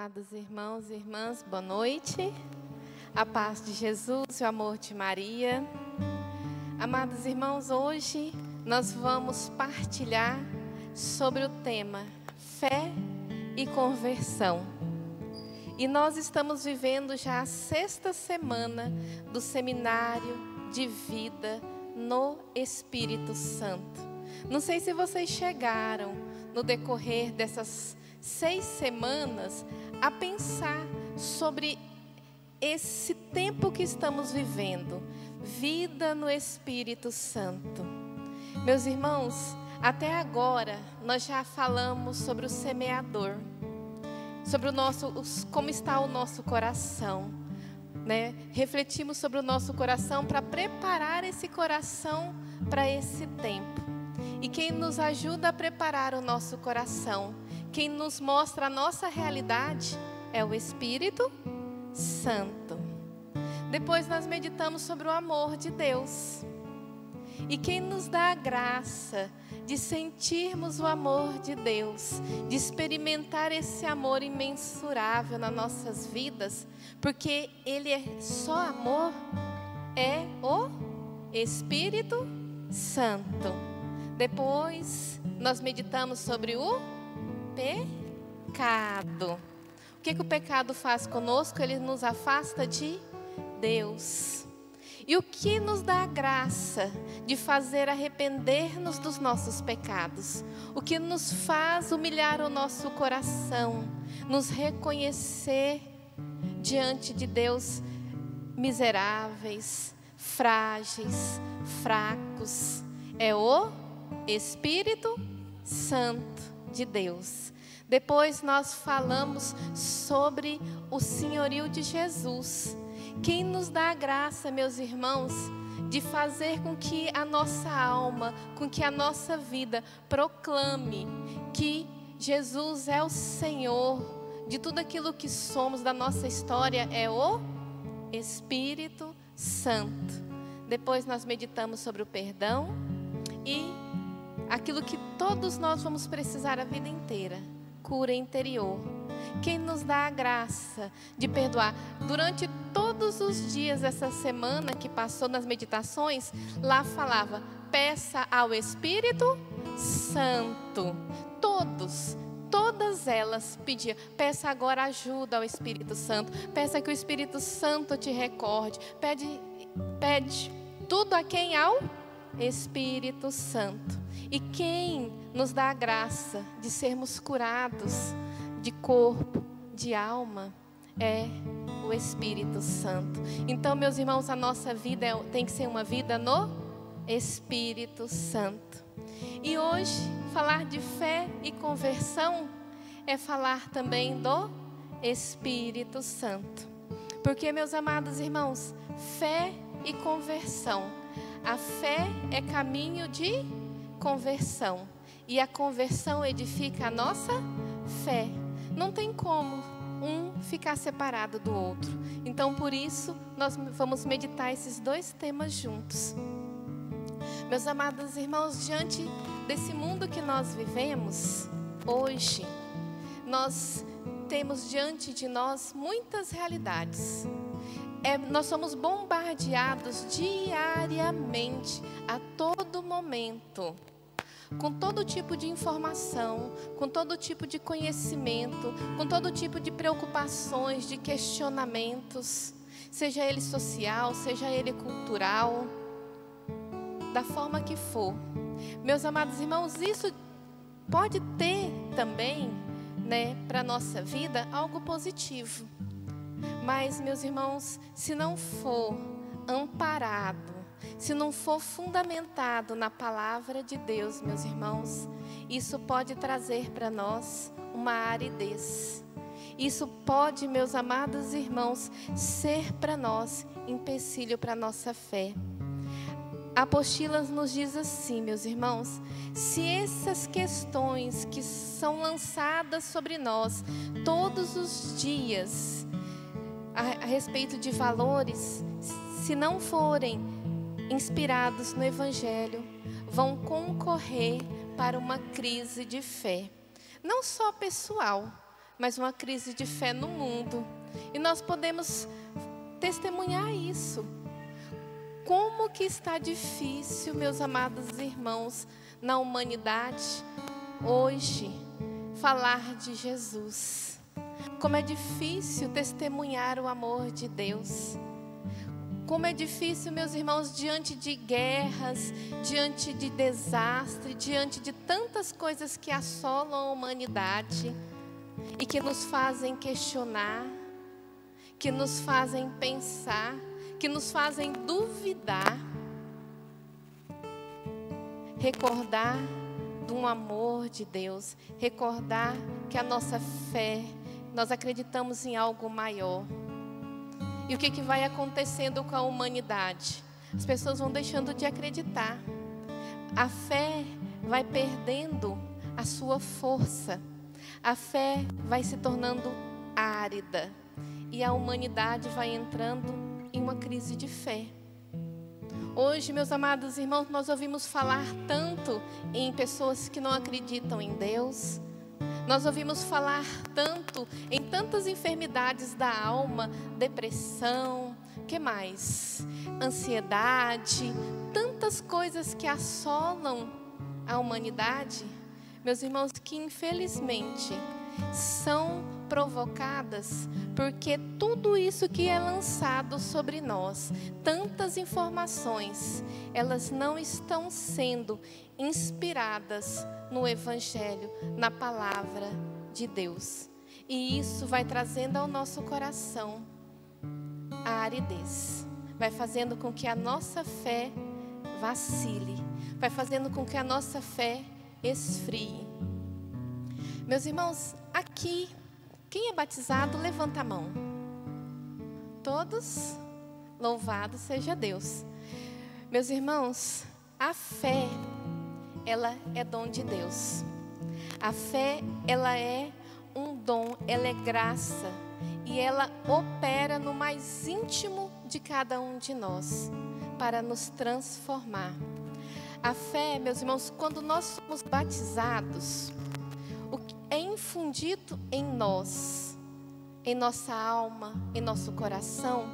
amados irmãos e irmãs, boa noite. A paz de Jesus e o amor de Maria. Amados irmãos, hoje nós vamos partilhar sobre o tema fé e conversão. E nós estamos vivendo já a 6ª semana do seminário de vida no Espírito Santo. Não sei se vocês chegaram no decorrer dessas 6 semanas a pensar sobre esse tempo que estamos vivendo, vida no Espírito Santo. Meus irmãos, até agora nós já falamos sobre o semeador, sobre como está o nosso coração, né? Refletimos sobre o nosso coração para preparar esse coração para esse tempo. E quem nos ajuda a preparar o nosso coração, quem nos mostra a nossa realidade é o Espírito Santo. Depois nós meditamos sobre o amor de Deus. E quem nos dá a graça de sentirmos o amor de Deus, de experimentar esse amor imensurável nas nossas vidas, porque Ele é só amor, é o Espírito Santo. Depois nós meditamos sobre o pecado. O que o pecado faz conosco? Ele nos afasta de Deus. E o que nos dá a graça de fazer arrepender-nos dos nossos pecados? O que nos faz humilhar o nosso coração, nos reconhecer diante de Deus miseráveis, frágeis, fracos? É o Espírito Santo de Deus. Depois nós falamos sobre o senhorio de Jesus. Quem nos dá a graça, meus irmãos, de fazer com que a nossa alma, com que a nossa vida proclame que Jesus é o Senhor de tudo aquilo que somos, da nossa história, é o Espírito Santo. Depois nós meditamos sobre o perdão e aquilo que todos nós vamos precisar a vida inteira, cura interior. Quem nos dá a graça de perdoar? Durante todos os dias dessa semana que passou nas meditações, lá falava, peça ao Espírito Santo. Todas elas pediam, peça agora ajuda ao Espírito Santo, peça que o Espírito Santo te recorde, pede tudo a quem? Ao Espírito Santo. E quem nos dá a graça de sermos curados de corpo, de alma, é o Espírito Santo. Então, meus irmãos, a nossa vida tem que ser uma vida no Espírito Santo. E hoje, falar de fé e conversão é falar também do Espírito Santo. Porque, meus amados irmãos, fé e conversão. A fé é caminho de conversão. E a conversão edifica a nossa fé. Não tem como um ficar separado do outro. Então, por isso, nós vamos meditar esses 2 temas juntos. Meus amados irmãos, diante desse mundo que nós vivemos, hoje, nós temos diante de nós muitas realidades. Nós somos bombardeados diariamente, a todo momento, com todo tipo de informação, com todo tipo de conhecimento, com todo tipo de preocupações, de questionamentos, seja ele social, seja ele cultural, da forma que for. Meus amados irmãos, isso pode ter também, né, para a nossa vida, algo positivo. Mas, meus irmãos, se não for amparado, se não for fundamentado na palavra de Deus, meus irmãos, isso pode trazer para nós uma aridez. Isso pode, meus amados irmãos, ser para nós empecilho para a nossa fé. A apostila nos diz assim, meus irmãos, se essas questões que são lançadas sobre nós todos os dias, a respeito de valores, se não forem inspirados no Evangelho, vão concorrer para uma crise de fé. Não só pessoal, mas uma crise de fé no mundo. E nós podemos testemunhar isso. Como que está difícil, meus amados irmãos, na humanidade, hoje, falar de Jesus. Como é difícil testemunhar o amor de Deus. Como é difícil, meus irmãos, diante de guerras, diante de desastre, diante de tantas coisas que assolam a humanidade e que nos fazem questionar, que nos fazem pensar, que nos fazem duvidar, recordar de um amor de Deus, recordar que a nossa fé, nós acreditamos em algo maior. E o que vai acontecendo com a humanidade? As pessoas vão deixando de acreditar. A fé vai perdendo a sua força. A fé vai se tornando árida. E a humanidade vai entrando em uma crise de fé. Hoje, meus amados irmãos, nós ouvimos falar tanto em pessoas que não acreditam em Deus. Nós ouvimos falar tanto em tantas enfermidades da alma, depressão, que mais? Ansiedade, tantas coisas que assolam a humanidade, meus irmãos, que infelizmente são provocadas porque tudo isso que é lançado sobre nós, tantas informações, elas não estão sendo inspiradas no Evangelho, na palavra de Deus. E isso vai trazendo ao nosso coração a aridez, vai fazendo com que a nossa fé vacile, vai fazendo com que a nossa fé esfrie. Meus irmãos, aqui, quem é batizado, levanta a mão. Todos? Louvado seja Deus. Meus irmãos, a fé, ela é dom de Deus. A fé, ela é um dom, ela é graça. E ela opera no mais íntimo de cada um de nós, para nos transformar. A fé, meus irmãos, quando nós somos batizados, o que é infundido em nós, em nossa alma, em nosso coração,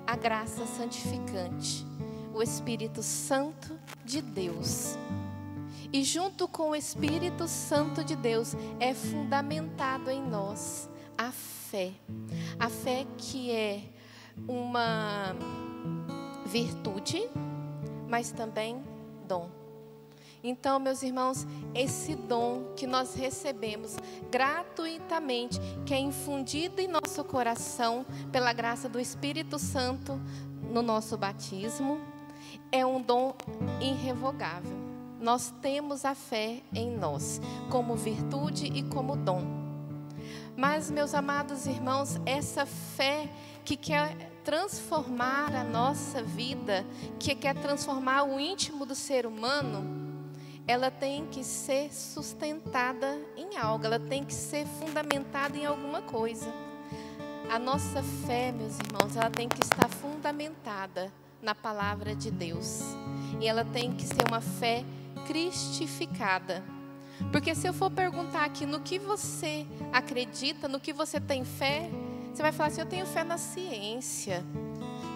a graça santificante, o Espírito Santo de Deus. E junto com o Espírito Santo de Deus é fundamentado em nós a fé. A fé que é uma virtude, mas também dom. Então, meus irmãos, esse dom que nós recebemos gratuitamente, que é infundido em nosso coração pela graça do Espírito Santo no nosso batismo, é um dom irrevogável. Nós temos a fé em nós, como virtude e como dom. Mas, meus amados irmãos, essa fé que quer transformar a nossa vida, que quer transformar o íntimo do ser humano, ela tem que ser sustentada em algo, ela tem que ser fundamentada em alguma coisa. A nossa fé, meus irmãos, ela tem que estar fundamentada na palavra de Deus. E ela tem que ser uma fé cristificada. Porque se eu for perguntar aqui no que você acredita, no que você tem fé, você vai falar assim: eu tenho fé na ciência,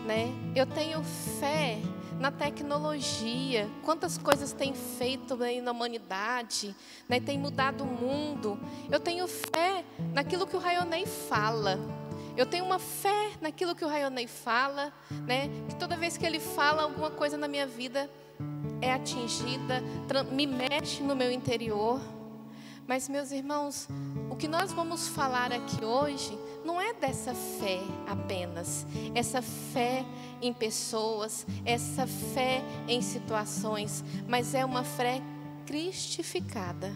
né? Eu tenho fé na tecnologia, quantas coisas tem feito aí na humanidade, né? Tem mudado o mundo. Eu tenho fé naquilo que o Raionei fala. Eu tenho uma fé naquilo que o Raionei fala, né? Que toda vez que ele fala alguma coisa na minha vida é atingida, me mexe no meu interior. Mas, meus irmãos, o que nós vamos falar aqui hoje não é dessa fé apenas, essa fé em pessoas, essa fé em situações, mas é uma fé cristificada,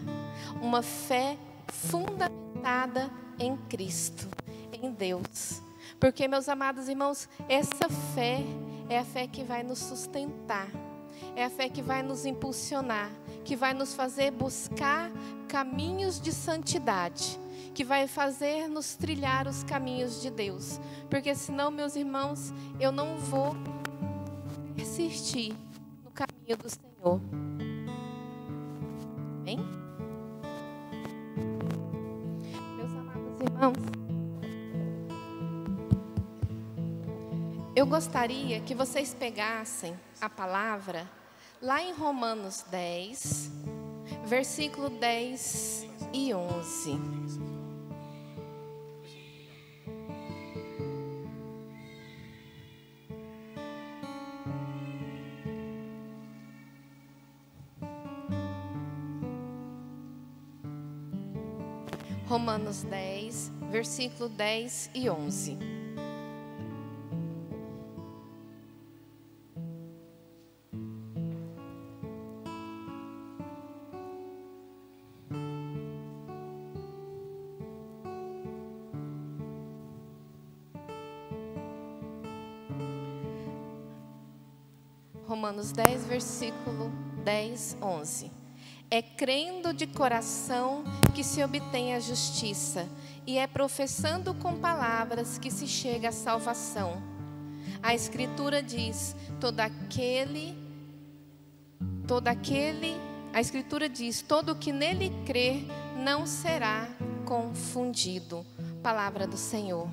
uma fé fundamentada em Cristo, em Deus. Porque, meus amados irmãos, essa fé é a fé que vai nos sustentar, é a fé que vai nos impulsionar, que vai nos fazer buscar caminhos de santidade, que vai fazer nos trilhar os caminhos de Deus. Porque senão, meus irmãos, eu não vou persistir no caminho do Senhor. Amém? Meus amados Irmãos, eu gostaria que vocês pegassem a palavra lá em Romanos 10, versículo 10 e 11. Romanos 10, versículo 10 e 11. Romanos 10, versículo 10, 11. É crendo de coração que se obtém a justiça, e é professando com palavras que se chega à salvação. A Escritura diz, todo o que nele crer não será confundido. Palavra do Senhor.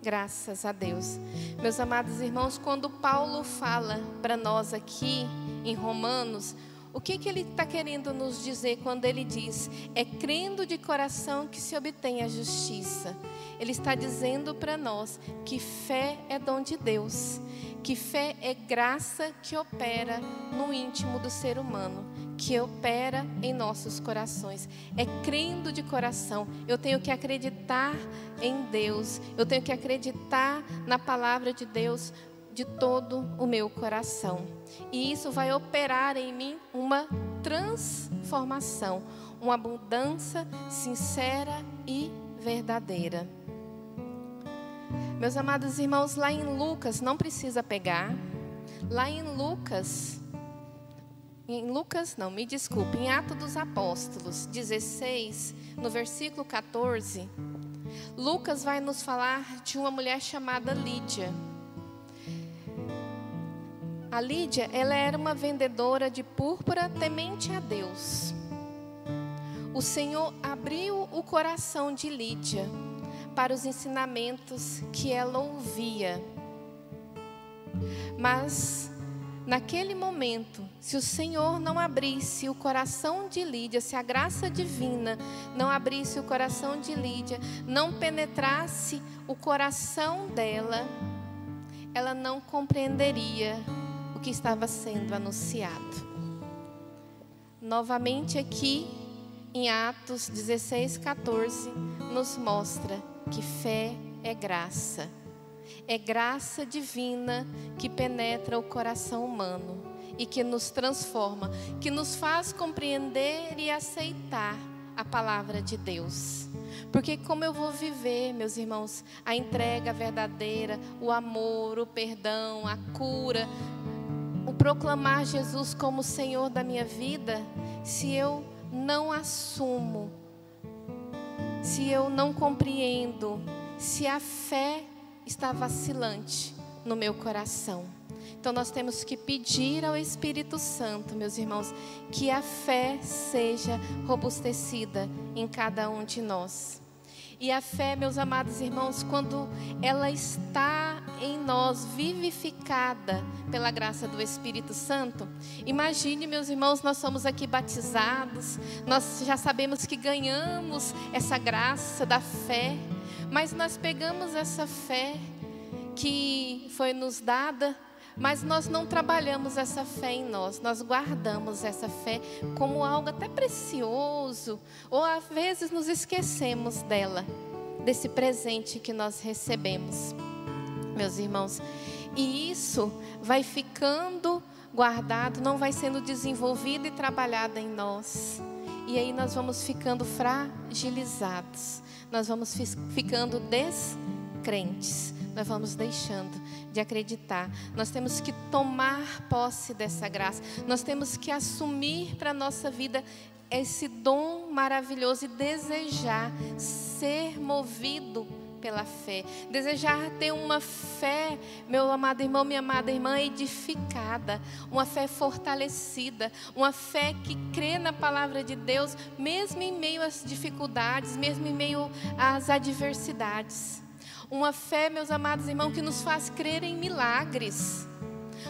Graças a Deus. Meus amados irmãos, quando Paulo fala para nós aqui em Romanos, o que ele está querendo nos dizer quando ele diz, é crendo de coração que se obtém a justiça? Ele está dizendo para nós que fé é dom de Deus, que fé é graça que opera no íntimo do ser humano, que opera em nossos corações. É crendo de coração. Eu tenho que acreditar em Deus, eu tenho que acreditar na palavra de Deus de todo o meu coração. E isso vai operar em mim uma transformação, uma mudança sincera e verdadeira. Meus amados irmãos, lá em Lucas, não precisa pegar, lá em Atos dos Apóstolos 16, no versículo 14, Lucas vai nos falar de uma mulher chamada Lídia. A Lídia, ela era uma vendedora de púrpura temente a Deus. O Senhor abriu o coração de Lídia para os ensinamentos que ela ouvia. Mas, naquele momento, se o Senhor não abrisse o coração de Lídia, se a graça divina não abrisse o coração de Lídia, não penetrasse o coração dela, ela não compreenderia o que estava sendo anunciado. Novamente aqui em Atos 16, 14, nos mostra que fé é graça. É graça divina que penetra o coração humano e que nos transforma, que nos faz compreender e aceitar a palavra de Deus. Porque como eu vou viver, meus irmãos, a entrega verdadeira, o amor, o perdão, a cura, o proclamar Jesus como Senhor da minha vida, se eu não assumo, se eu não compreendo, se a fé está vacilante no meu coração. Então nós temos que pedir ao Espírito Santo, meus irmãos, que a fé seja robustecida em cada um de nós. E a fé, meus amados irmãos, quando ela está em nós, vivificada pela graça do Espírito Santo, imagine, meus irmãos, nós somos aqui batizados, nós já sabemos que ganhamos essa graça da fé, mas nós pegamos essa fé que foi nos dada, mas nós não trabalhamos essa fé em nós, nós guardamos essa fé como algo até precioso, ou às vezes nos esquecemos dela, desse presente que nós recebemos, meus irmãos. E isso vai ficando guardado, não vai sendo desenvolvido e trabalhado em nós. E aí nós vamos ficando fragilizados, nós vamos ficando descrentes, nós vamos deixando de acreditar. Nós temos que tomar posse dessa graça, nós temos que assumir para a nossa vida esse dom maravilhoso e desejar ser movido pela fé. Desejar ter uma fé, meu amado irmão, minha amada irmã, edificada. Uma fé fortalecida. Uma fé que crê na palavra de Deus, mesmo em meio às dificuldades, mesmo em meio às adversidades. Uma fé, meus amados irmãos, que nos faz crer em milagres.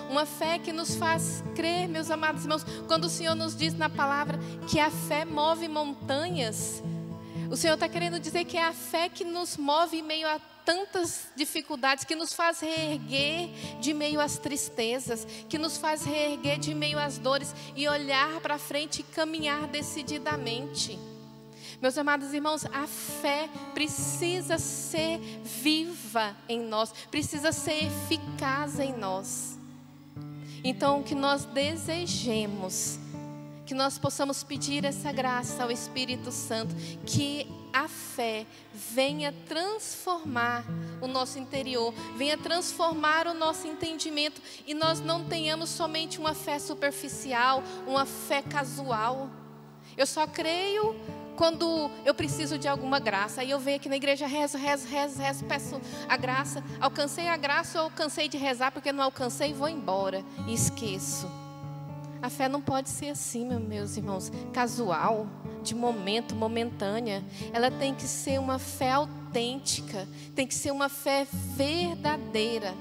Uma fé que nos faz crer, meus amados irmãos, quando o Senhor nos diz na palavra que a fé move montanhas. O Senhor está querendo dizer que é a fé que nos move em meio a tantas dificuldades, que nos faz reerguer de meio às tristezas, que nos faz reerguer de meio às dores e olhar para frente e caminhar decididamente. Meus amados irmãos, a fé precisa ser viva em nós, precisa ser eficaz em nós. Então, que nós desejemos, que nós possamos pedir essa graça ao Espírito Santo, que a fé venha transformar o nosso interior, venha transformar o nosso entendimento, e nós não tenhamos somente uma fé superficial, uma fé casual. Eu só creio quando eu preciso de alguma graça. Aí eu venho aqui na igreja, rezo, peço a graça. Alcancei a graça, ou cansei de rezar porque não alcancei, vou embora e esqueço. A fé não pode ser assim, meus irmãos, casual, de momento, momentânea. Ela tem que ser uma fé autêntica, tem que ser uma fé verdadeira.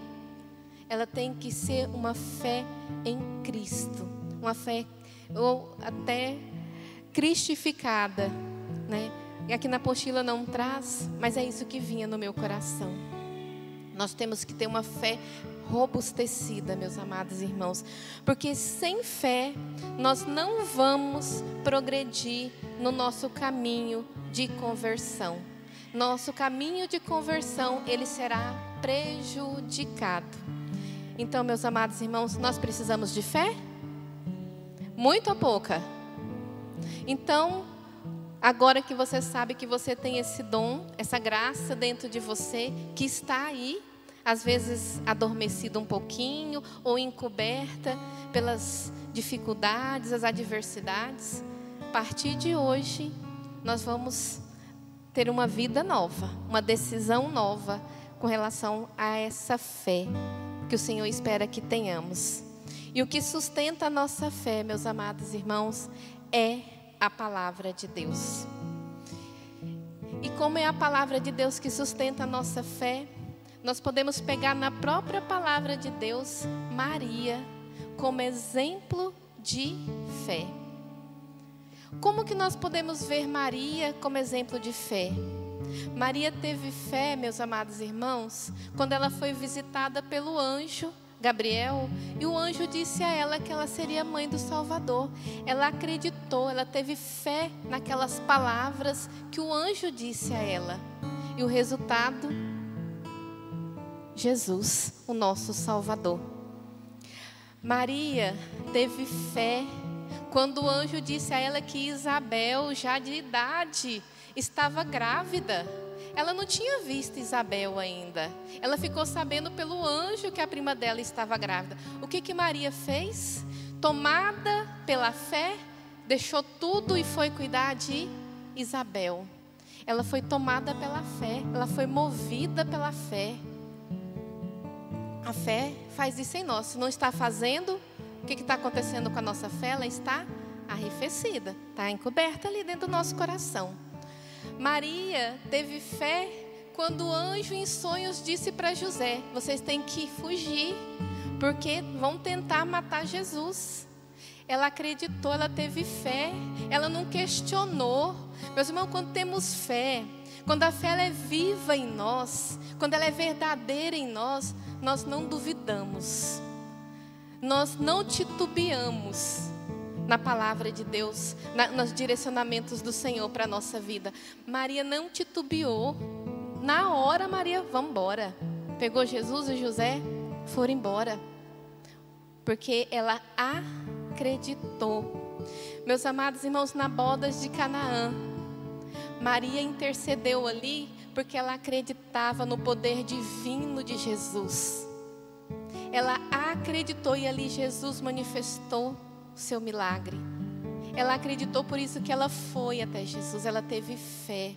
Ela tem que ser uma fé em Cristo, uma fé ou até cristificada, né? E aqui na apostila não traz, mas é isso que vinha no meu coração. Nós temos que ter uma fé robustecida, meus amados irmãos, porque sem fé nós não vamos progredir no nosso caminho de conversão. Nosso caminho de conversão, ele será prejudicado. Então, meus amados irmãos, nós precisamos de fé? Muito ou pouca? Então, agora que você sabe que você tem esse dom, essa graça dentro de você, que está aí, às vezes adormecida um pouquinho ou encoberta pelas dificuldades, as adversidades, a partir de hoje nós vamos ter uma vida nova, uma decisão nova com relação a essa fé que o Senhor espera que tenhamos. E o que sustenta a nossa fé, meus amados irmãos, é a palavra de Deus. E como é a palavra de Deus que sustenta a nossa fé, nós podemos pegar na própria palavra de Deus Maria como exemplo de fé. Como que nós podemos ver Maria como exemplo de fé? Maria teve fé, meus amados irmãos, quando ela foi visitada pelo anjo Gabriel, e o anjo disse a ela que ela seria mãe do Salvador. Ela acreditou, ela teve fé naquelas palavras que o anjo disse a ela. E o resultado, Jesus, o nosso Salvador. Maria teve fé quando o anjo disse a ela que Isabel, já de idade, estava grávida. Ela não tinha visto Isabel ainda. Ela ficou sabendo pelo anjo que a prima dela estava grávida. O que Maria fez? Tomada pela fé, deixou tudo e foi cuidar de Isabel. Ela foi tomada pela fé, ela foi movida pela fé. A fé faz isso em nós. Se não está fazendo, o que está acontecendo com a nossa fé? Ela está arrefecida, está encoberta ali dentro do nosso coração. Maria teve fé quando o anjo em sonhos disse para José: vocês têm que fugir, porque vão tentar matar Jesus. Ela acreditou, ela teve fé, ela não questionou. Meus irmãos, quando temos fé, quando a fé ela é viva em nós, quando ela é verdadeira em nós, nós não duvidamos, nós não titubeamos na palavra de Deus, nos direcionamentos do Senhor para a nossa vida. Maria não titubeou. Na hora, Maria, vamos embora. Pegou Jesus e José, foram embora. Porque ela acreditou. Meus amados irmãos, na boda de Canaã, Maria intercedeu ali porque ela acreditava no poder divino de Jesus. Ela acreditou e ali Jesus manifestou seu milagre. Ela acreditou, por isso que ela foi até Jesus, ela teve fé.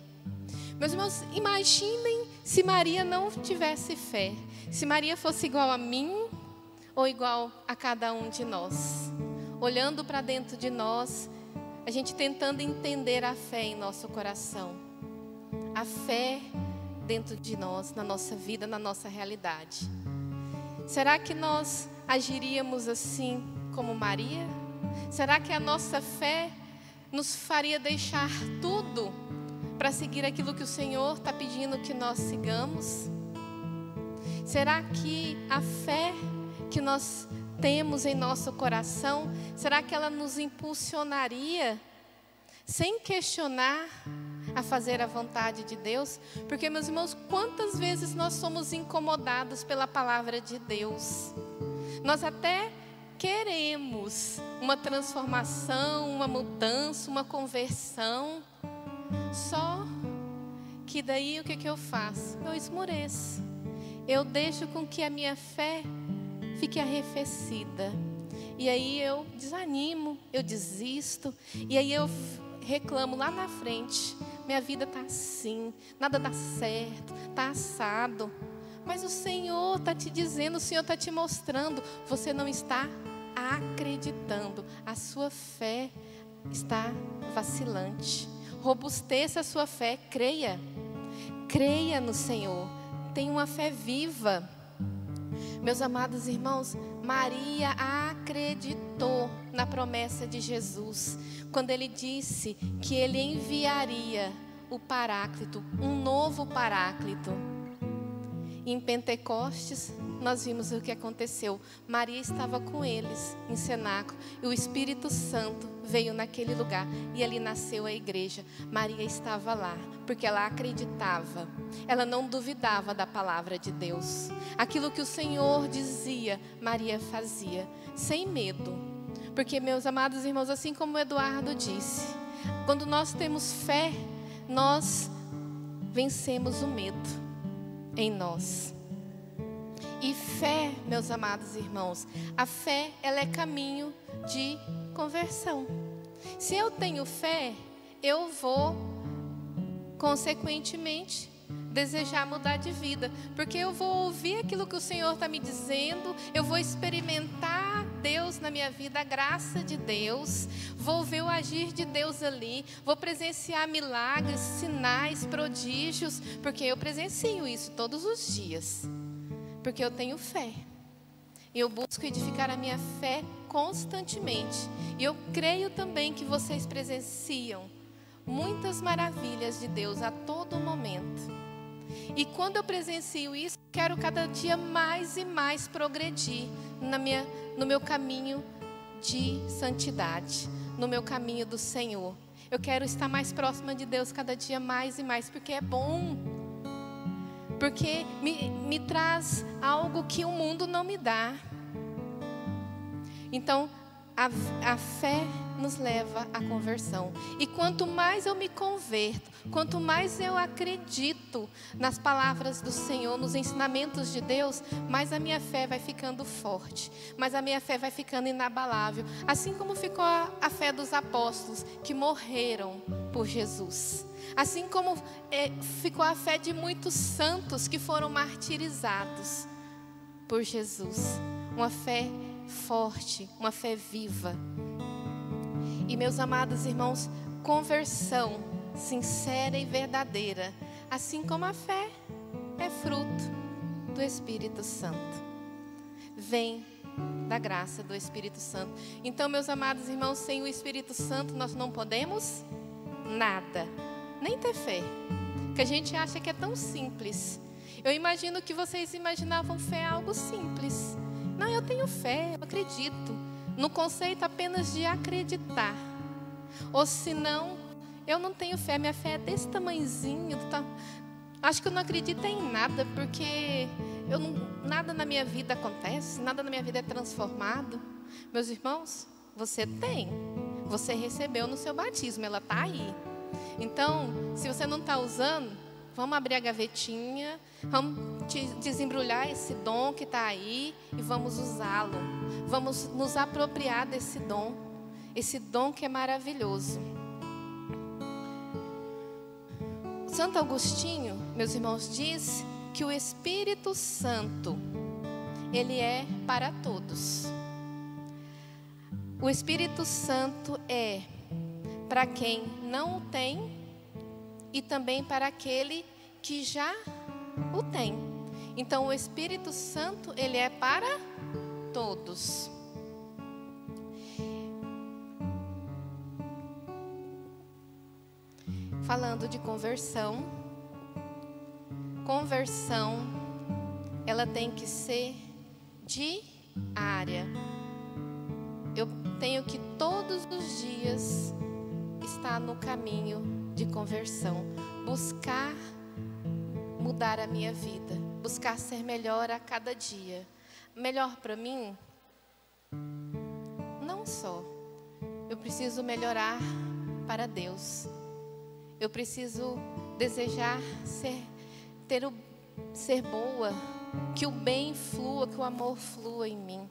Meus irmãos, imaginem se Maria não tivesse fé, se Maria fosse igual a mim ou igual a cada um de nós, olhando para dentro de nós, a gente tentando entender a fé em nosso coração, a fé dentro de nós, na nossa vida, na nossa realidade. Será que nós agiríamos assim como Maria? Será que a nossa fé nos faria deixar tudo para seguir aquilo que o Senhor está pedindo que nós sigamos? Será que a fé que nós temos em nosso coração, será que ela nos impulsionaria, sem questionar, a fazer a vontade de Deus? Porque, meus irmãos, quantas vezes nós somos incomodados pela palavra de Deus? Nós até queremos uma transformação, uma mudança, uma conversão, só que daí o que eu faço? Eu esmoreço, eu deixo com que a minha fé fique arrefecida, e aí eu desanimo, eu desisto, e aí eu reclamo lá na frente: minha vida está assim, nada dá certo, está assado. Mas o Senhor está te dizendo, o Senhor está te mostrando, você não está acreditando, a sua fé está vacilante. Robusteça a sua fé, creia no Senhor, tenha uma fé viva. Meus amados irmãos, Maria acreditou na promessa de Jesus, quando Ele disse que Ele enviaria o Paráclito, um novo Paráclito. Em Pentecostes, nós vimos o que aconteceu. Maria estava com eles em cenáculo, e o Espírito Santo veio naquele lugar, e ali nasceu a igreja. Maria estava lá, porque ela acreditava, ela não duvidava da palavra de Deus. Aquilo que o Senhor dizia, Maria fazia, sem medo. Porque, meus amados irmãos, assim como o Eduardo disse, quando nós temos fé, nós vencemos o medo em nós. E fé, meus amados irmãos, a fé, ela é caminho de conversão. Se eu tenho fé, eu vou, consequentemente, desejar mudar de vida, porque eu vou ouvir aquilo que o Senhor está me dizendo, eu vou experimentar Deus na minha vida, a graça de Deus, vou ver o agir de Deus ali, vou presenciar milagres, sinais, prodígios, porque eu presencio isso todos os dias, porque eu tenho fé, e eu busco edificar a minha fé constantemente, e eu creio também que vocês presenciam muitas maravilhas de Deus a todo momento. E quando eu presencio isso, quero cada dia mais e mais progredir no meu caminho de santidade, no meu caminho do Senhor. Eu quero estar mais próxima de Deus cada dia mais e mais, porque é bom, porque me traz algo que o mundo não me dá. Então, a fé nos leva à conversão. E quanto mais eu me converto, quanto mais eu acredito nas palavras do Senhor, nos ensinamentos de Deus, mais a minha fé vai ficando forte, mais a minha fé vai ficando inabalável. Assim como ficou a fé dos apóstolos que morreram por Jesus. Assim como ficou a fé de muitos santos que foram martirizados por Jesus. Uma fé forte, uma fé viva. E, meus amados irmãos, conversão sincera e verdadeira, assim como a fé, é fruto do Espírito Santo, vem da graça do Espírito Santo. Então, meus amados irmãos, sem o Espírito Santo nós não podemos nada, nem ter fé, que a gente acha que é tão simples. Eu imagino que vocês imaginavam fé algo simples. Não, eu tenho fé, eu acredito, no conceito apenas de acreditar. Ou se não, eu não tenho fé, minha fé é desse tamanhozinho, acho que eu não acredito em nada, porque nada na minha vida acontece, nada na minha vida é transformado. Meus irmãos, você tem, você recebeu no seu batismo, ela está aí. Então, se você não está usando, vamos abrir a gavetinha, vamos desembrulhar esse dom que está aí e vamos usá-lo. Vamos nos apropriar desse dom, esse dom que é maravilhoso. Santo Agostinho, meus irmãos, diz que o Espírito Santo, ele é para todos. O Espírito Santo é para quem não o tem e também para aquele que já o tem. Então, o Espírito Santo, ele é para todos. Falando de conversão, ela tem que ser diária. Eu tenho que todos os dias estar no caminho de conversão, buscar mudar a minha vida, buscar ser melhor a cada dia. Melhor para mim, não só. Eu preciso melhorar para Deus. Eu preciso desejar ser boa, que o bem flua, que o amor flua em mim.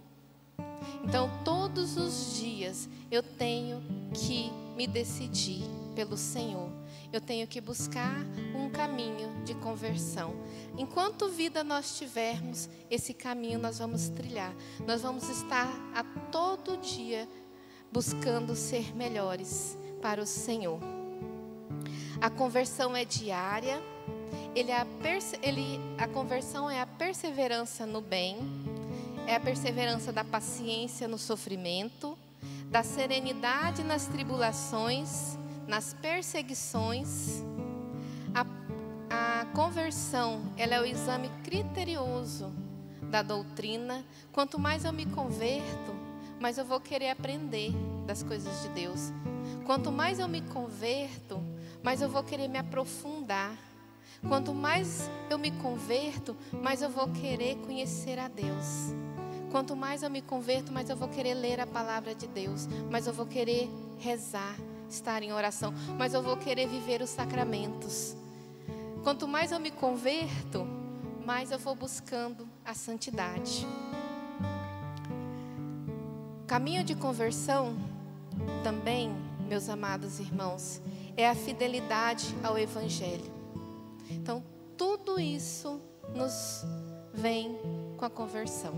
Então, todos os dias eu tenho que me decidir pelo Senhor. Eu tenho que buscar um caminho de conversão. Enquanto vida nós tivermos, esse caminho nós vamos trilhar. Nós vamos estar a todo dia buscando ser melhores para o Senhor. A conversão é diária. A conversão é a perseverança no bem, é a perseverança da paciência no sofrimento, da serenidade nas tribulações, nas perseguições. A conversão, ela é o exame criterioso da doutrina. Quanto mais eu me converto, mais eu vou querer aprender das coisas de Deus. Quanto mais eu me converto, mais eu vou querer me aprofundar. Quanto mais eu me converto, mais eu vou querer conhecer a Deus. Quanto mais eu me converto, mais eu vou querer ler a palavra de Deus. Mais eu vou querer rezar, estar em oração. Mais eu vou querer viver os sacramentos. Quanto mais eu me converto, mais eu vou buscando a santidade. Caminho de conversão também, meus amados irmãos, é a fidelidade ao Evangelho. Então, tudo isso nos vem com a conversão.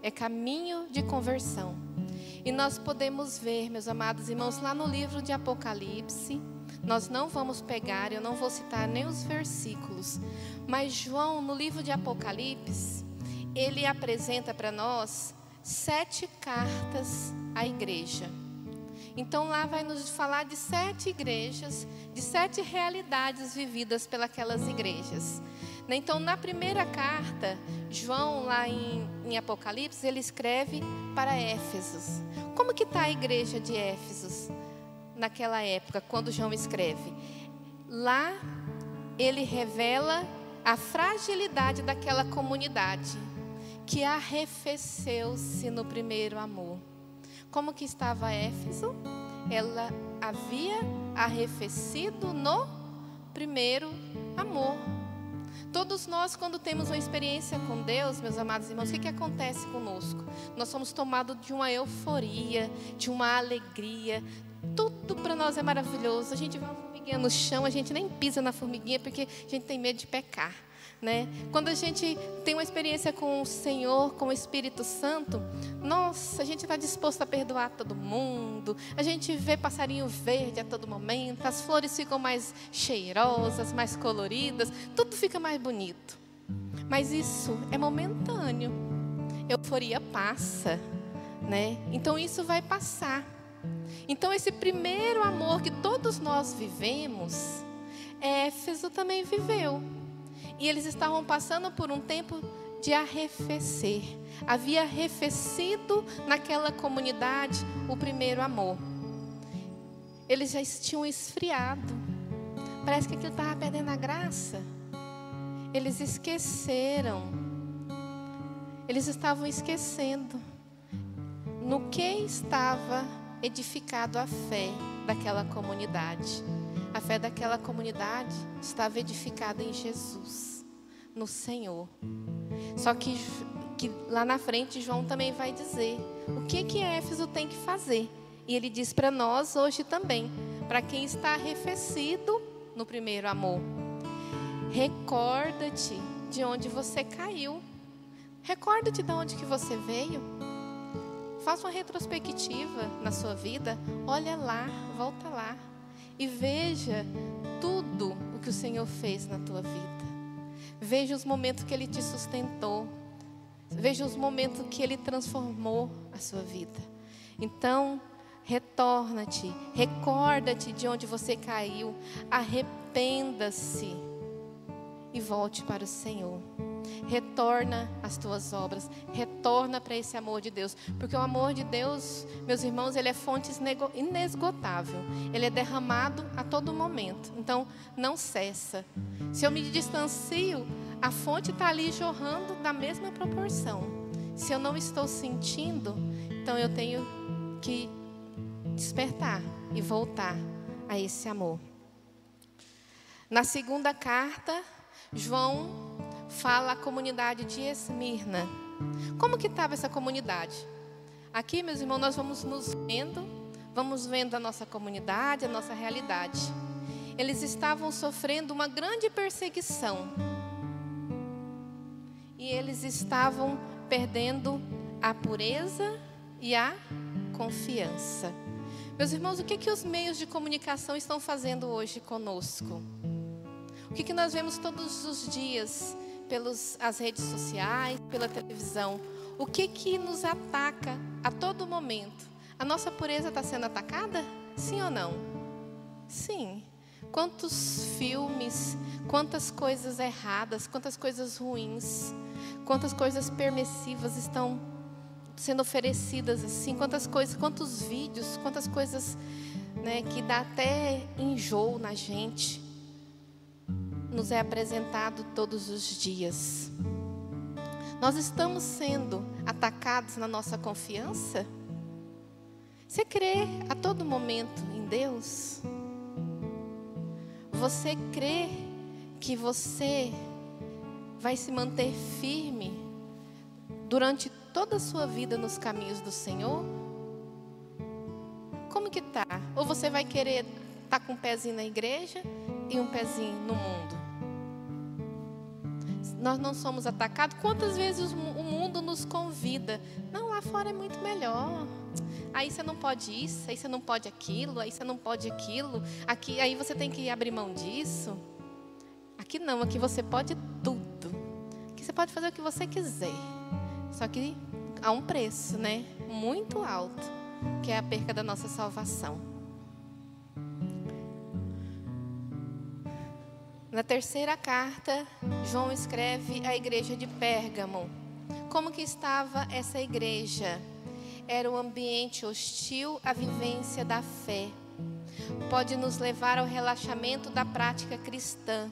É caminho de conversão. E nós podemos ver, meus amados irmãos, lá no livro de Apocalipse, nós não vamos pegar, eu não vou citar nem os versículos, mas João, no livro de Apocalipse, ele apresenta para nós 7 cartas à igreja. Então lá vai nos falar de 7 igrejas, de 7 realidades vividas pelas igrejas. Então na primeira carta, João lá em Apocalipse, ele escreve para Éfeso. Como que está a igreja de Éfeso naquela época, quando João escreve? Lá ele revela a fragilidade daquela comunidade, que arrefeceu-se no primeiro amor. Como que estava Éfeso? Ela havia arrefecido no primeiro amor. Todos nós, quando temos uma experiência com Deus, meus amados irmãos, o que acontece conosco? Nós somos tomados de uma euforia, de uma alegria. Tudo para nós é maravilhoso. A gente vê uma formiguinha no chão, a gente nem pisa na formiguinha porque a gente tem medo de pecar, né? Quando a gente tem uma experiência com o Senhor, com o Espírito Santo, nossa, a gente está disposto a perdoar todo mundo. A gente vê passarinho verde a todo momento, as flores ficam mais cheirosas, mais coloridas, tudo fica mais bonito. Mas isso é momentâneo. Euforia passa, né? Então isso vai passar. Então esse primeiro amor que todos nós vivemos, Éfeso também viveu. E eles estavam passando por um tempo de arrefecer. Havia arrefecido naquela comunidade o primeiro amor. Eles já tinham esfriado. Parece que aquilo estava perdendo a graça. Eles esqueceram. Eles estavam esquecendo no que estava edificado a fé daquela comunidade. A fé daquela comunidade estava edificada em Jesus, no Senhor. Só que lá na frente João também vai dizer o que Éfeso tem que fazer. E ele diz para nós hoje também, para quem está arrefecido no primeiro amor. Recorda-te de onde você caiu. Recorda-te de onde que você veio. Faça uma retrospectiva na sua vida. Olha lá, volta lá. E veja tudo o que o Senhor fez na tua vida. Veja os momentos que Ele te sustentou. Veja os momentos que Ele transformou a sua vida. Então, retorna-te, recorda-te de onde você caiu, arrependa-se e volte para o Senhor. Retorna às tuas obras, retorna para esse amor de Deus, porque o amor de Deus, meus irmãos, ele é fonte inesgotável, ele é derramado a todo momento, então não cessa. Se eu me distancio, a fonte está ali jorrando da mesma proporção. Se eu não estou sentindo, então eu tenho que despertar e voltar a esse amor. Na segunda carta, João fala a comunidade de Esmirna. Como que estava essa comunidade? Aqui, meus irmãos, nós vamos vendo a nossa comunidade, a nossa realidade. Eles estavam sofrendo uma grande perseguição. E eles estavam perdendo a pureza e a confiança. Meus irmãos, o que os meios de comunicação estão fazendo hoje conosco? O que nós vemos todos os dias pelas redes sociais, pela televisão? O que nos ataca a todo momento? A nossa pureza está sendo atacada? Sim ou não? Sim. Quantos filmes, quantas coisas erradas, quantas coisas ruins, quantas coisas permissivas estão sendo oferecidas assim, quantos vídeos, quantas coisas, né, que dá até enjoo na gente, nos é apresentado todos os dias. Nós estamos sendo atacados na nossa confiança? Você crê a todo momento em Deus? Você crê que você vai se manter firme durante toda a sua vida nos caminhos do Senhor? Como que tá? Ou você vai querer estar com um pezinho na igreja e um pezinho no mundo? Nós não somos atacados. Quantas vezes o mundo nos convida? Não, lá fora é muito melhor. Aí você não pode isso, aí você não pode aquilo, aí você não pode aquilo. Aqui, aí você tem que abrir mão disso. Aqui não, aqui você pode tudo. Aqui você pode fazer o que você quiser. Só que há um preço, né? Muito alto, que é a perca da nossa salvação. Na terceira carta, João escreve à igreja de Pérgamo. Como que estava essa igreja? Era um ambiente hostil à vivência da fé. Pode nos levar ao relaxamento da prática cristã.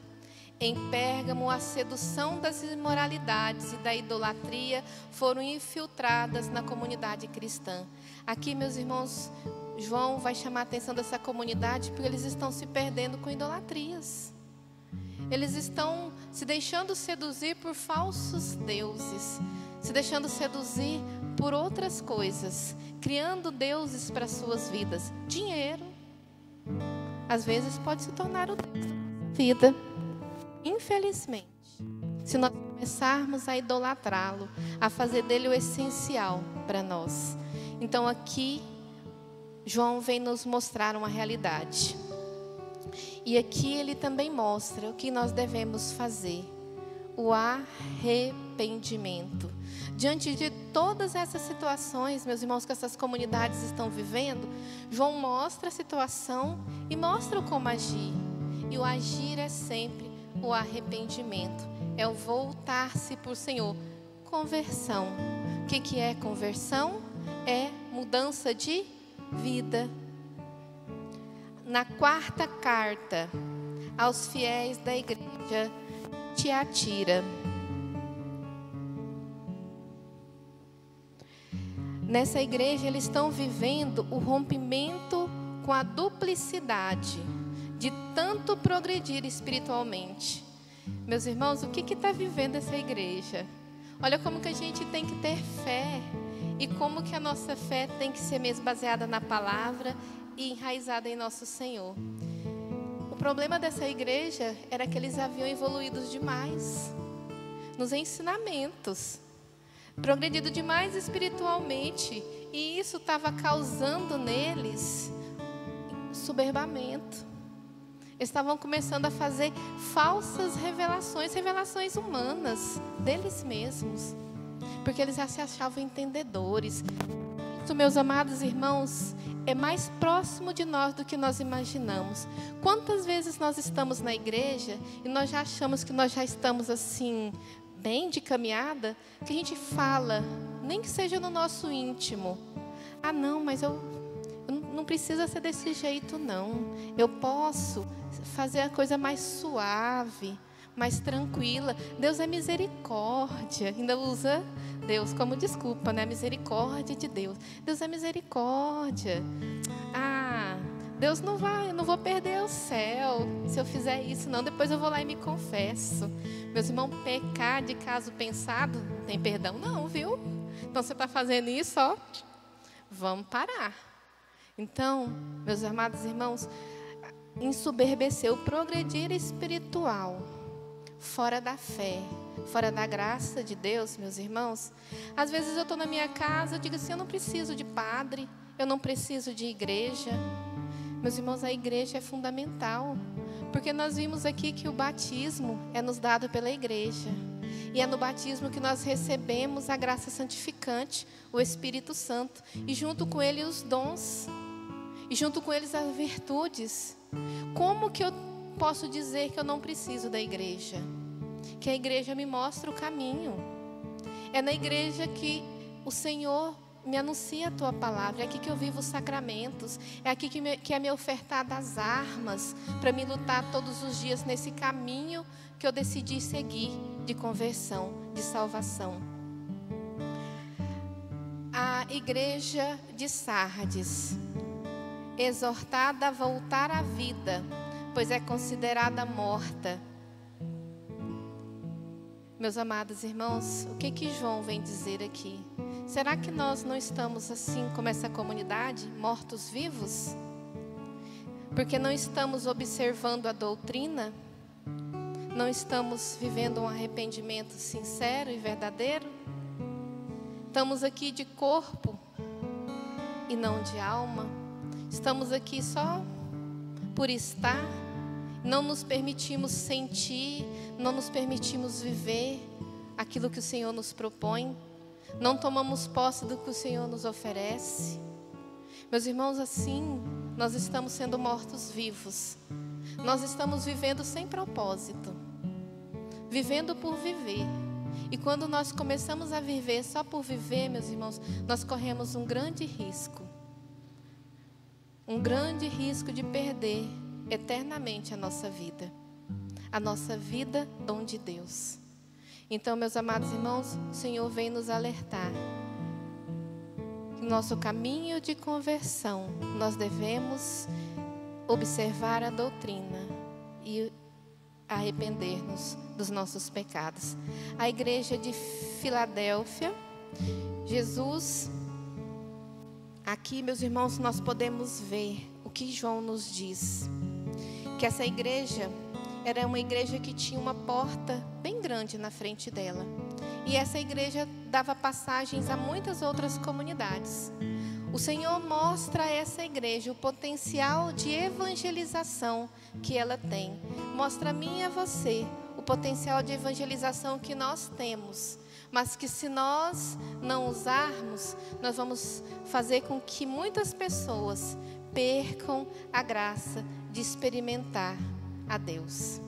Em Pérgamo, a sedução das imoralidades e da idolatria foram infiltradas na comunidade cristã. Aqui, meus irmãos, João vai chamar a atenção dessa comunidade porque eles estão se perdendo com idolatrias. Eles estão se deixando seduzir por falsos deuses, se deixando seduzir por outras coisas, criando deuses para suas vidas. Dinheiro, às vezes, pode se tornar o Deus da nossa vida. Infelizmente, se nós começarmos a idolatrá-lo, a fazer dele o essencial para nós. Então aqui, João vem nos mostrar uma realidade. E aqui ele também mostra o que nós devemos fazer. O arrependimento. Diante de todas essas situações, meus irmãos, que essas comunidades estão vivendo, João mostra a situação e mostra como agir. E o agir é sempre o arrependimento. É o voltar-se para o Senhor. Conversão. O que é conversão? É mudança de vida. Na quarta carta aos fiéis da igreja de Tiatira. Nessa igreja eles estão vivendo o rompimento com a duplicidade de tanto progredir espiritualmente. Meus irmãos, o que está vivendo essa igreja? Olha como que a gente tem que ter fé e como que a nossa fé tem que ser mesmo baseada na palavra e enraizada em nosso Senhor. O problema dessa igreja era que eles haviam evoluído demais nos ensinamentos, progredido demais espiritualmente, e isso estava causando neles soberbamento. Eles estavam começando a fazer falsas revelações humanas deles mesmos, porque eles já se achavam entendedores. Isso, meus amados irmãos, é mais próximo de nós do que nós imaginamos. Quantas vezes nós estamos na igreja e nós já achamos que nós já estamos assim, bem de caminhada, que a gente fala, nem que seja no nosso íntimo: ah, não, mas eu não precisa ser desse jeito, não. Eu posso fazer a coisa mais suave, mais tranquila. Deus é misericórdia. Ainda usa Deus como desculpa, né? Misericórdia de Deus. Deus é misericórdia. Ah, Deus não vai, eu não vou perder o céu se eu fizer isso, não. Depois eu vou lá e me confesso. Meus irmãos, pecar de caso pensado não tem perdão, não, viu? Então você está fazendo isso, ó. Vamos parar. Então, meus amados irmãos, ensoberbecer, o progredir espiritual, fora da fé, fora da graça de Deus, meus irmãos. Às vezes eu estou na minha casa, eu digo assim: eu não preciso de padre, eu não preciso de igreja. Meus irmãos, a igreja é fundamental, porque nós vimos aqui que o batismo é nos dado pela igreja. E é no batismo que nós recebemos a graça santificante, o Espírito Santo. E junto com ele os dons. E junto com eles as virtudes. Como que eu posso dizer que eu não preciso da igreja? Que a igreja me mostra o caminho. É na igreja que o Senhor me anuncia a tua palavra. É aqui que eu vivo os sacramentos. É aqui que é me ofertada as armas para me lutar todos os dias nesse caminho que eu decidi seguir, de conversão, de salvação. A igreja de Sardes, exortada a voltar à vida, pois é considerada morta. Meus amados irmãos, o que João vem dizer aqui? Será que nós não estamos assim como essa comunidade, mortos-vivos? Porque não estamos observando a doutrina? Não estamos vivendo um arrependimento sincero e verdadeiro? Estamos aqui de corpo e não de alma? Estamos aqui só por estar? Não nos permitimos sentir, não nos permitimos viver aquilo que o Senhor nos propõe? Não tomamos posse do que o Senhor nos oferece? Meus irmãos, assim nós estamos sendo mortos-vivos. Nós estamos vivendo sem propósito, vivendo por viver. E quando nós começamos a viver só por viver, meus irmãos, nós corremos um grande risco. Um grande risco de perder eternamente a nossa vida. A nossa vida, dom de Deus. Então, meus amados irmãos, o Senhor vem nos alertar. Que nosso caminho de conversão, nós devemos observar a doutrina e arrepender-nos dos nossos pecados. A igreja de Filadélfia, Jesus, aqui, meus irmãos, nós podemos ver o que João nos diz. Que essa igreja era uma igreja que tinha uma porta bem grande na frente dela. E essa igreja dava passagens a muitas outras comunidades. O Senhor mostra a essa igreja o potencial de evangelização que ela tem. Mostra a mim e a você o potencial de evangelização que nós temos. Mas que se nós não usarmos, nós vamos fazer com que muitas pessoas percam a graça de experimentar a Deus.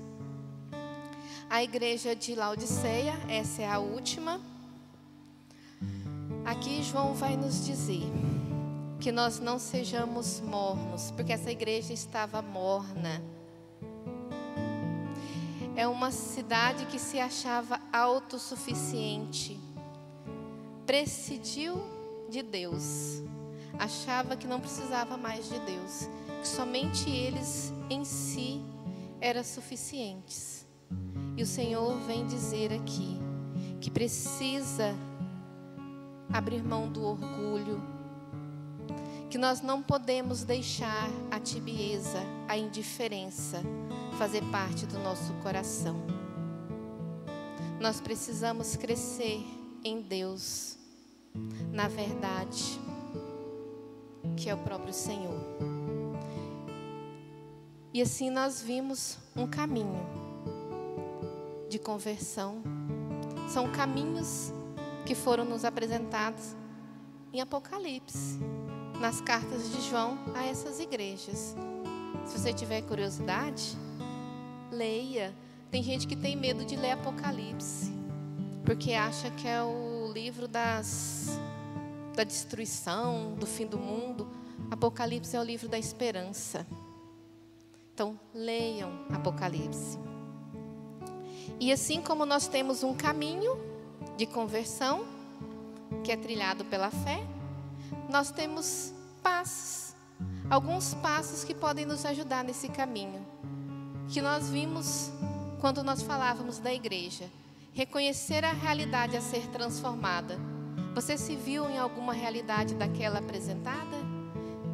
A igreja de Laodiceia, essa é a última. Aqui João vai nos dizer que nós não sejamos mornos, porque essa igreja estava morna. É uma cidade que se achava autossuficiente, prescindiu de Deus, achava que não precisava mais de Deus, que somente eles em si eram suficientes. E o Senhor vem dizer aqui que precisa abrir mão do orgulho, que nós não podemos deixar a tibieza, a indiferença fazer parte do nosso coração. Nós precisamos crescer em Deus, na verdade, que é o próprio Senhor. E assim nós vimos um caminho de conversão. São caminhos que foram nos apresentados em Apocalipse, nas cartas de João a essas igrejas. Se você tiver curiosidade, leia. Tem gente que tem medo de ler Apocalipse, porque acha que é o livro da destruição, do fim do mundo. Apocalipse é o livro da esperança. Então, leiam Apocalipse. E assim como nós temos um caminho de conversão, que é trilhado pela fé, nós temos passos, alguns passos que podem nos ajudar nesse caminho, que nós vimos quando nós falávamos da igreja. Reconhecer a realidade a ser transformada. Você se viu em alguma realidade daquela apresentada?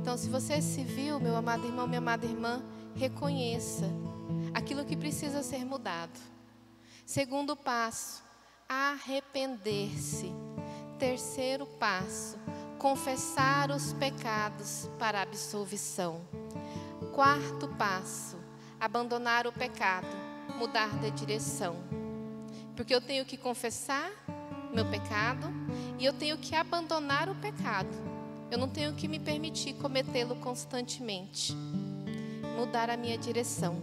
Então, se você se viu, meu amado irmão, minha amada irmã, reconheça aquilo que precisa ser mudado. Segundo passo, arrepender-se. Terceiro passo, confessar os pecados para absolvição. Quarto passo, abandonar o pecado, mudar de direção. Porque eu tenho que confessar meu pecado e eu tenho que abandonar o pecado. Eu não tenho que me permitir cometê-lo constantemente. Mudar a minha direção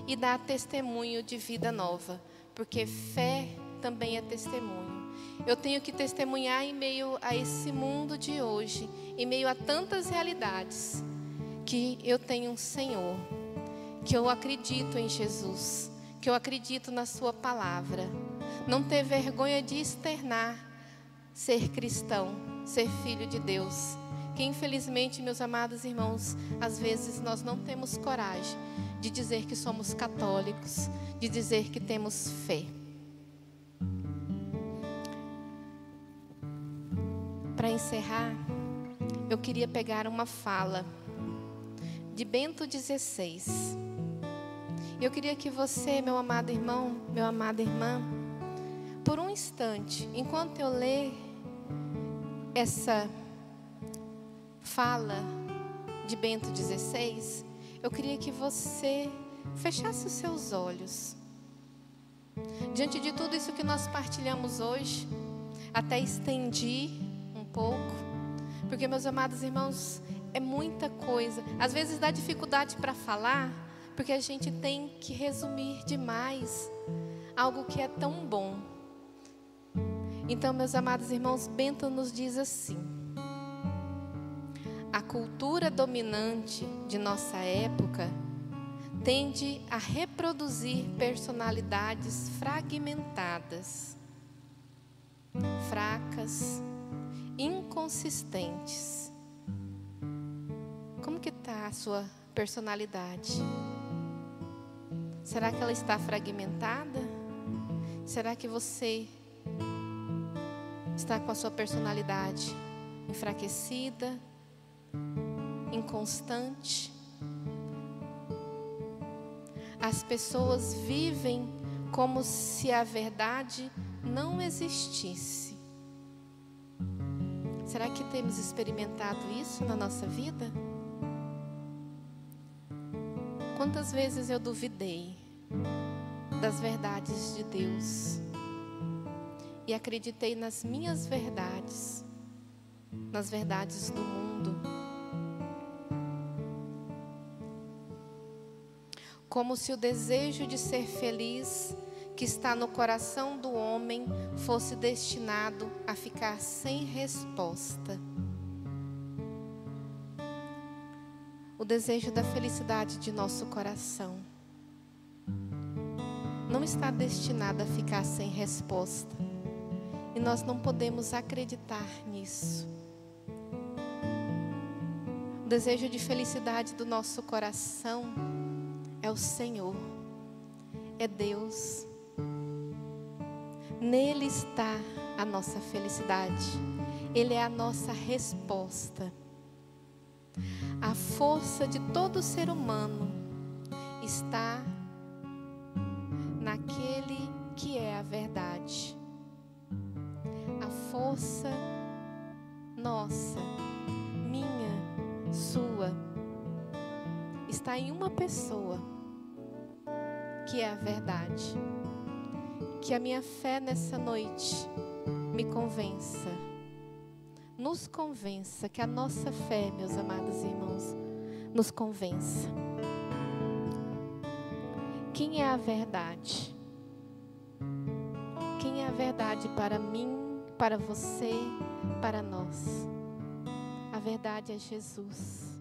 e dar testemunho de vida nova, porque fé também é testemunho. Eu tenho que testemunhar em meio a esse mundo de hoje, em meio a tantas realidades, que eu tenho um Senhor, que eu acredito em Jesus, que eu acredito na sua palavra. Não ter vergonha de externar ser cristão, ser filho de Deus. Que infelizmente, meus amados irmãos, às vezes nós não temos coragem de dizer que somos católicos, de dizer que temos fé. Para encerrar, eu queria pegar uma fala de Bento XVI. Eu queria que você, meu amado irmão, meu amada irmã, por um instante, enquanto eu ler essa fala de Bento XVI, eu queria que você fechasse os seus olhos. Diante de tudo isso que nós partilhamos hoje, até estendi um pouco, porque, meus amados irmãos, é muita coisa. Às vezes dá dificuldade para falar, porque a gente tem que resumir demais algo que é tão bom. Então, meus amados irmãos, Bento nos diz assim: a cultura dominante de nossa época tende a reproduzir personalidades fragmentadas, fracas, inconsistentes. Como que está a sua personalidade? Será que ela está fragmentada? Será que você está com a sua personalidade enfraquecida, inconstante? As pessoas vivem como se a verdade não existisse. Será que temos experimentado isso na nossa vida? Quantas vezes eu duvidei das verdades de Deus e acreditei nas minhas verdades, nas verdades do mundo, como se o desejo de ser feliz que está no coração do homem fosse destinado a ficar sem resposta. O desejo da felicidade de nosso coração não está destinado a ficar sem resposta. E nós não podemos acreditar nisso. O desejo de felicidade do nosso coração é o Senhor, é Deus. Nele está a nossa felicidade. Ele é a nossa resposta. A força de todo ser humano está naquele que é a verdade. A força nossa, minha, sua, está em uma pessoa, que é a verdade. Que a minha fé nessa noite me convença, nos convença, que a nossa fé, meus amados irmãos, nos convença. Quem é a verdade? Quem é a verdade para mim, para você, para nós? A verdade é Jesus.